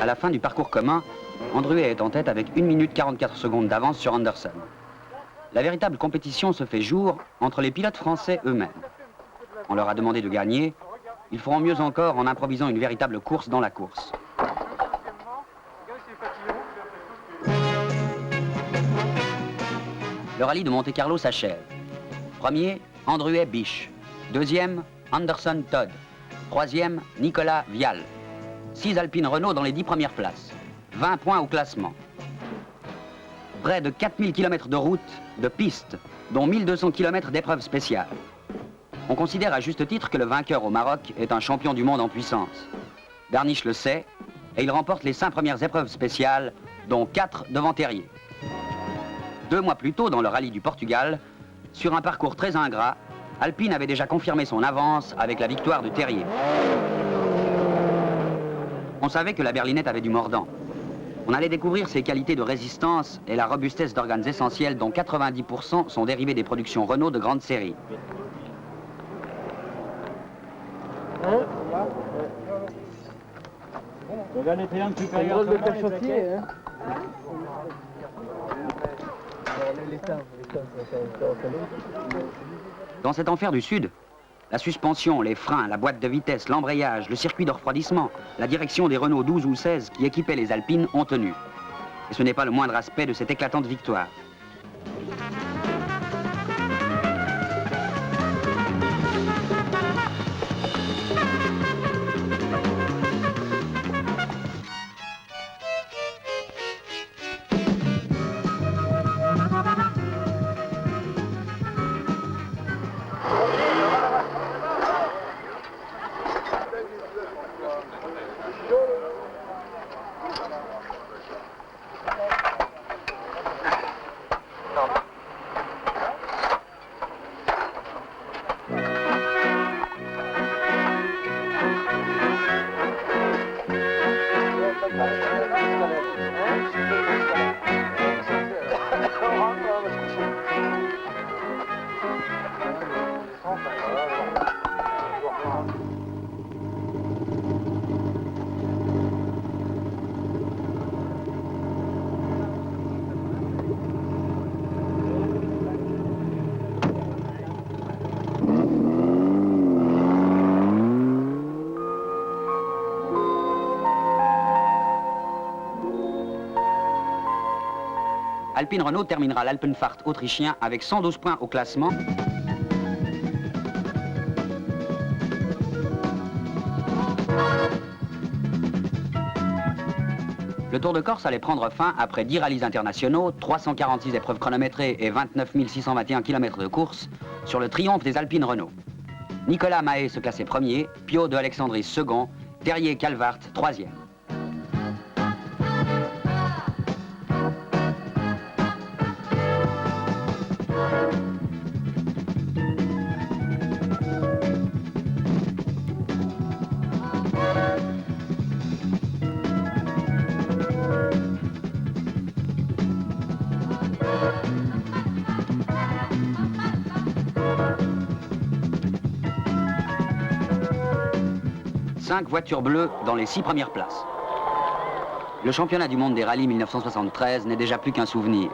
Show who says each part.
Speaker 1: À la fin du parcours commun, Andruhet est en tête avec 1 minute 44 secondes d'avance sur Anderson. La véritable compétition se fait jour entre les pilotes français eux-mêmes. On leur a demandé de gagner, ils feront mieux encore en improvisant une véritable course dans la course. Le rallye de Monte-Carlo s'achève. Premier, Andruhet Biche. Deuxième, Anderson Todd. Troisième, Nicolas Vial. 6 Alpine Renault dans les 10 premières places. 20 points au classement. Près de 4000 km de route, de pistes, dont 1200 km d'épreuves spéciales. On considère à juste titre que le vainqueur au Maroc est un champion du monde en puissance. Darniche le sait, et il remporte les 5 premières épreuves spéciales, dont 4 devant Terrier. 2 mois plus tôt, dans le rallye du Portugal, sur un parcours très ingrat, Alpine avait déjà confirmé son avance avec la victoire de Terrier. On savait que la berlinette avait du mordant. On allait découvrir ses qualités de résistance et la robustesse d'organes essentiels dont 90% sont dérivés des productions Renault de grande série.
Speaker 2: Regarde les triangles supérieurs.
Speaker 1: Dans cet enfer du Sud, la suspension, les freins, la boîte de vitesse, l'embrayage, le circuit de refroidissement, la direction des Renault 12 ou 16 qui équipaient les Alpines ont tenu. Et ce n'est pas le moindre aspect de cette éclatante victoire. Alpine Renault terminera l'Alpenfahrt autrichien avec 112 points au classement. Le Tour de Corse allait prendre fin après 10 rallyes internationaux, 346 épreuves chronométrées et 29 621 km de course sur le triomphe des Alpines Renault. Nicolas Mahé se classait premier, Piot de Alexandris second, Terrier Calvart troisième. Cinq voitures bleues dans les 6 premières places. Le championnat du monde des rallyes 1973 n'est déjà plus qu'un souvenir.